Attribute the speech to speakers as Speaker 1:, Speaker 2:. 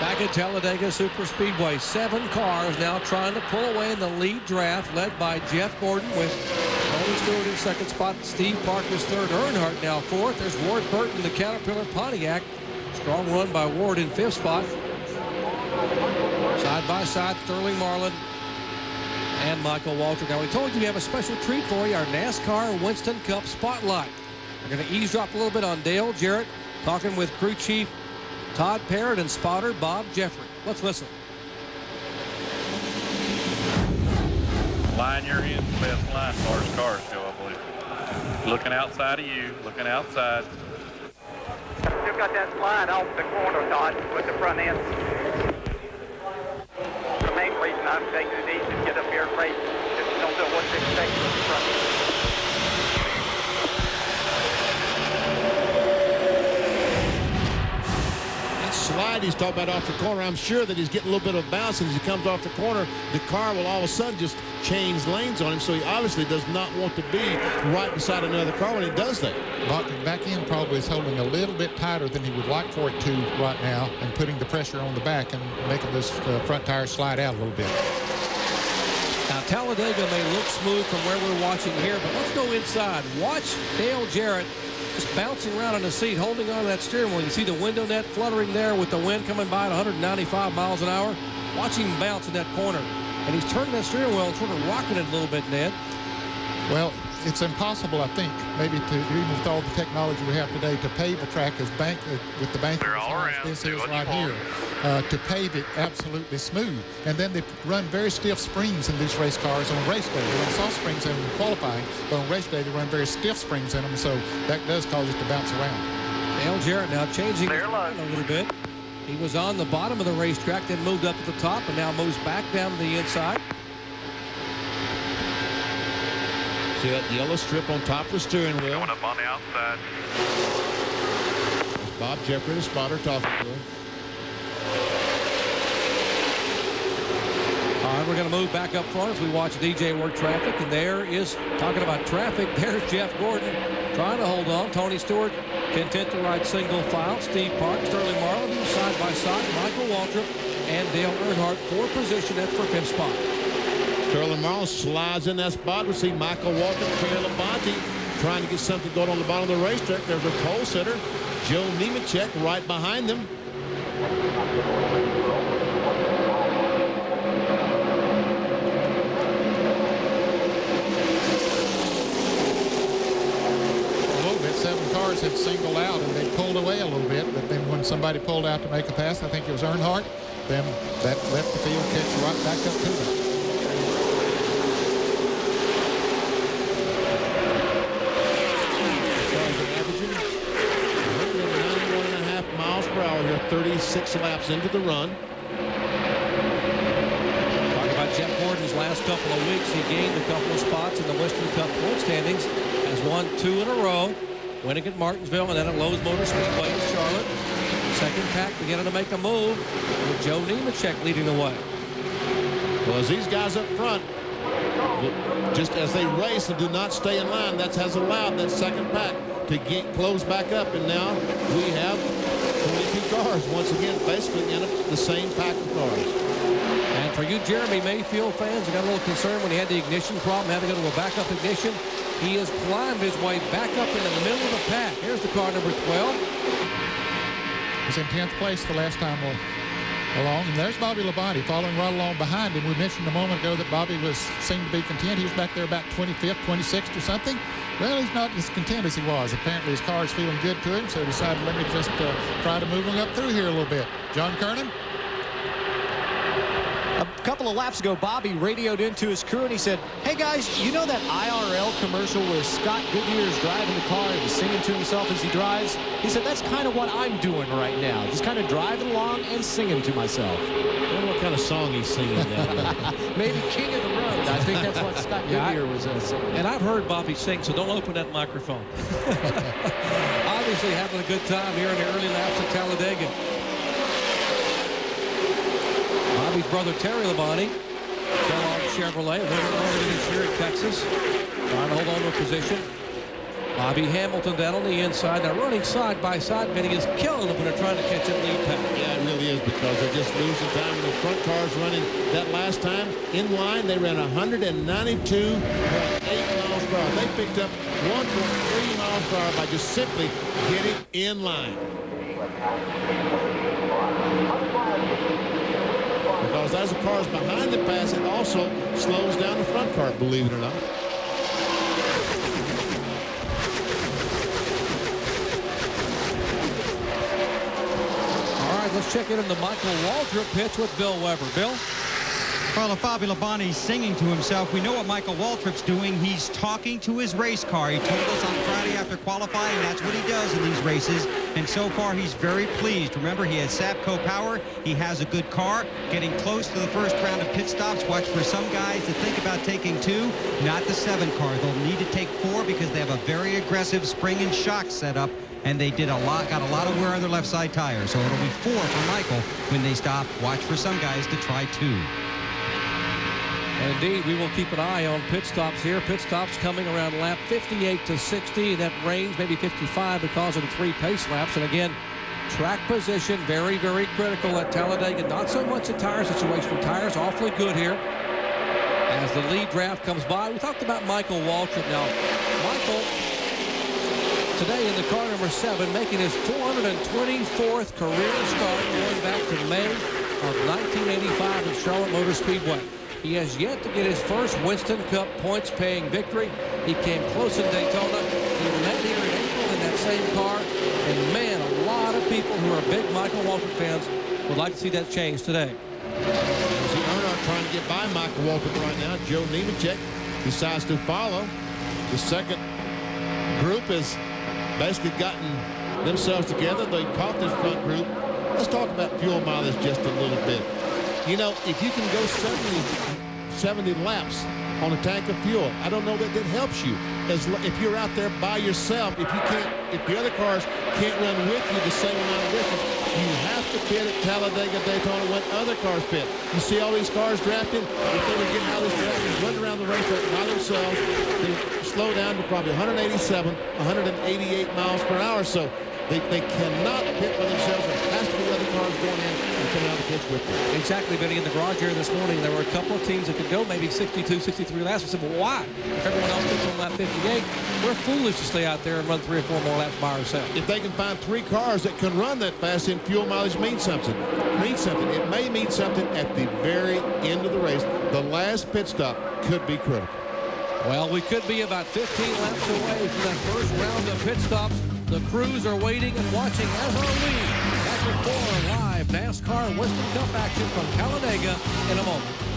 Speaker 1: Back at Talladega Superspeedway, 7 cars now trying to pull away in the lead draft, led by Jeff Gordon with Tony Stewart in second spot, Steve Parker's third, Earnhardt now fourth. There's Ward Burton, the Caterpillar Pontiac. Strong run by Ward in fifth spot. Side by side, Sterling Marlin and Michael Waltrip. Now, we told you we have a special treat for you, our NASCAR Winston Cup Spotlight. We're going to eavesdrop a little bit on Dale Jarrett, talking with crew chief Todd Parrott and spotter Bob Jeffrey. Let's listen.
Speaker 2: Line you're in, best line as far as cars go, I believe. Looking outside of you, looking outside.
Speaker 3: Still got that slide off the corner, Todd, with the front end. The main reason I'm taking it easy to get up here and race. Just don't know what to expect from the front end.
Speaker 4: Slide he's talking about off the corner. I'm sure that he's getting a little bit of bounce, and as he comes off the corner, the car will all of a sudden just change lanes on him. So he obviously does not want to be right beside another car when he does that.
Speaker 5: Back end probably is holding a little bit tighter than he would like for it to right now, and putting the pressure on the back and making this front tire slide out a little bit.
Speaker 1: Now, Talladega may look smooth from where we're watching here, but let's go inside. Watch Dale Jarrett just bouncing around in the seat, holding on to that steering wheel. You see the window net fluttering there with the wind coming by at 195 miles an hour. Watch him bounce in that corner. And he's turning that steering wheel and sort of rocking it a little bit, Ned.
Speaker 5: Well, it's impossible, I think, maybe to, even with all the technology we have today, to pave a track as with the bank this is right here, to pave it absolutely smooth. And then they run very stiff springs in these race cars on race day. They run soft springs in them in qualifying, but on race day they run very stiff springs in them, so that does cause it to bounce around.
Speaker 1: Dale Jarrett now changing his line a little bit. He was on the bottom of the racetrack, then moved up to the top, and now moves back down to the inside.
Speaker 4: See that yellow strip on top of the steering wheel.
Speaker 2: Going up on the outside.
Speaker 4: It's Bob Jeffrey, the spotter, talking to him.
Speaker 1: All right, we're going to move back up front as we watch DJ work traffic. And there is, talking about traffic, there's Jeff Gordon trying to hold on. Tony Stewart content to ride single file. Steve Park, Sterling Marlin, side by side. Michael Waltrip and Dale Earnhardt for position at for fifth spot.
Speaker 4: Sterling Marlin slides in that spot. We see Michael Waltrip, Pierre Labonte trying to get something going on the bottom of the racetrack. There's a pole sitter, Joe Nemechek, right behind them.
Speaker 5: Seven cars had singled out and they pulled away a little bit, but then when somebody pulled out to make a pass, I think it was Earnhardt, then that let the field catch right back up to them.
Speaker 4: Averaging 191.5 miles per hour here, 36 laps into the run.
Speaker 1: Talking about Jeff Gordon's last couple of weeks, he gained a couple of spots in the Winston Cup point standings, has won 2 in a row. Winning at Martinsville and then at Lowe's Motor Speedway in Charlotte. Second pack beginning to make a move with Joe Nemechek leading the way.
Speaker 4: Well, as these guys up front, just as they race and do not stay in line, that has allowed that second pack to get close back up. And now we have 22 cars once again basically in the same pack of cars.
Speaker 1: And for you Jeremy Mayfield fans, I got a little concerned when he had the ignition problem, had to go to a backup ignition. He has climbed his way back up in the middle of the pack. Here's the car number 12.
Speaker 5: He's in 10th place the last time along. And there's Bobby Labonte following right along behind him. We mentioned a moment ago that Bobby seemed to be content. He was back there about 25th, 26th or something. Well, he's not as content as he was. Apparently his car is feeling good to him, so he decided, let me just try to move him up through here a little bit. John Kernan?
Speaker 6: A couple of laps ago, Bobby radioed into his crew and he said, hey guys, you know that IRL commercial where Scott Goodyear is driving the car and he's singing to himself as he drives? He said, that's kind of what I'm doing right now. Just kind of driving along and singing to myself.
Speaker 4: I wonder what kind of song he's singing now.
Speaker 6: Maybe King of the Road. I think that's what Scott Goodyear was singing.
Speaker 1: And I've heard Bobby sing, so don't open that microphone. Obviously having a good time here in the early laps of Talladega. Bobby's brother Terry Labonte, Kellogg Chevrolet, winner earlier this year at Texas, trying to hold on to a position. Bobby Hamilton down on the inside. Now running side by side, Benny is killing them when they're trying to catch that lead pack.
Speaker 4: Yeah, it really is. because they're just losing time. The front cars running that last time in line, they ran 192.8 miles per hour. They picked up 1.3 miles per hour by just simply getting in line. Because as the cars behind the pass, it also slows down the front car, believe it or not.
Speaker 1: Let's check in on the Michael Waltrip pitch with Bill Weber. Bill?
Speaker 7: Well, if Bobby Labonte's singing to himself, we know what Michael Waltrip's doing. He's talking to his race car. He told us on Friday after qualifying that's what he does in these races. And so far, he's very pleased. Remember, he has Sapco power. He has a good car. Getting close to the first round of pit stops. Watch for some guys to think about taking 2, not the 7 car. They'll need to take 4 because they have a very aggressive spring and shock setup. And they got a lot of wear on their left side tire. So it'll be 4 for Michael when they stop. Watch for some guys to try 2.
Speaker 1: And indeed, we will keep an eye on pit stops here. Pit stops coming around lap 58 to 60. That range, maybe 55 because of the 3 pace laps. And again, track position, very, very critical at Talladega. Not so much the tire situation. Tires awfully good here. As the lead draft comes by, we talked about Michael Waltrip. Now, Michael, today in the car number 7, making his 424th career start going back to May of 1985 at Charlotte Motor Speedway. He has yet to get his first Winston Cup points-paying victory. He came close in Daytona. He led here in April in that same car. And, man, a lot of people who are big Michael Waltrip fans would like to see that change today.
Speaker 4: See Earnhardt trying to get by Michael Waltrip right now. Joe Nemechek decides to follow. The second group has basically gotten themselves together. They caught this front group. Let's talk about fuel mileage just a little bit. You know, if you can go 70 laps on a tank of fuel, I don't know that helps you. If you're out there by yourself, if the other cars can't run with you the same amount of distance, you have to pit at Talladega, Daytona when other cars pit. You see all these cars drafting. If they were getting out of this draft and run around the racetrack by themselves, they slow down to probably 187, 188 miles per hour. So they cannot pit by themselves. There has to be other cars going in and coming out of the pits with them.
Speaker 1: Exactly, Benny. In the garage here this morning, there were a couple of teams that could go maybe 62, 63 laps. We said, well, why? If everyone else pits on lap 58, we're foolish to stay out there and run 3 or 4 more laps by ourselves.
Speaker 4: If they can find 3 cars that can run that fast, then fuel mileage means something. It may mean something at the very end of the race. The last pit stop could be critical.
Speaker 1: Well, we could be about 15 laps away from that first round of pit stops. The crews are waiting and watching, as are we. Back with more live NASCAR Winston Cup action from Talladega in a moment.